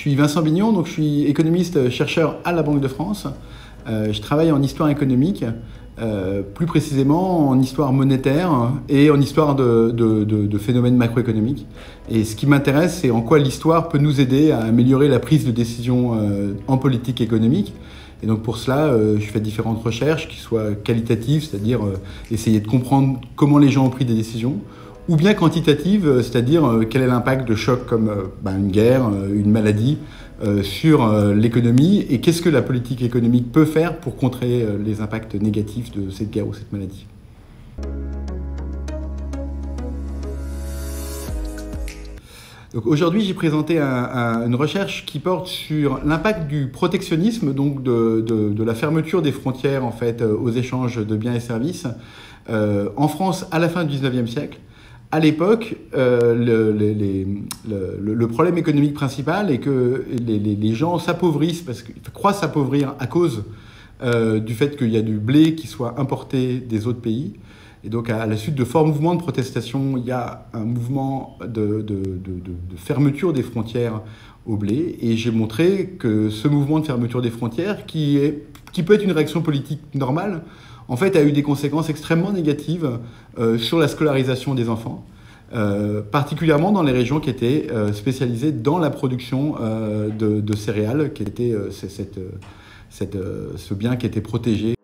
suis Vincent Bignon, donc je suis économiste chercheur à la Banque de France. Je travaille en histoire économique, plus précisément en histoire monétaire et en histoire de phénomènes macroéconomiques. Et ce qui m'intéresse, c'est en quoi l'histoire peut nous aider à améliorer la prise de décision en politique économique. Et donc pour cela, je fais différentes recherches qui soient qualitatives, c'est-à-dire essayer de comprendre comment les gens ont pris des décisions, ou bien quantitative, c'est-à-dire quel est l'impact de chocs comme une guerre, une maladie sur l'économie, et qu'est-ce que la politique économique peut faire pour contrer les impacts négatifs de cette guerre ou cette maladie. Donc aujourd'hui, j'ai présenté une recherche qui porte sur l'impact du protectionnisme, donc de la fermeture des frontières en fait, aux échanges de biens et services en France à la fin du 19e siècle. À l'époque, le problème économique principal est que les gens s'appauvrissent, croient s'appauvrir à cause du fait qu'il y a du blé qui soit importé des autres pays. Et donc, à la suite de forts mouvements de protestation, il y a un mouvement de fermeture des frontières au blé. Et j'ai montré que ce mouvement de fermeture des frontières, qui peut être une réaction politique normale, en fait, a eu des conséquences extrêmement négatives sur la scolarisation des enfants, particulièrement dans les régions qui étaient spécialisées dans la production de céréales, qui était ce bien qui était protégé.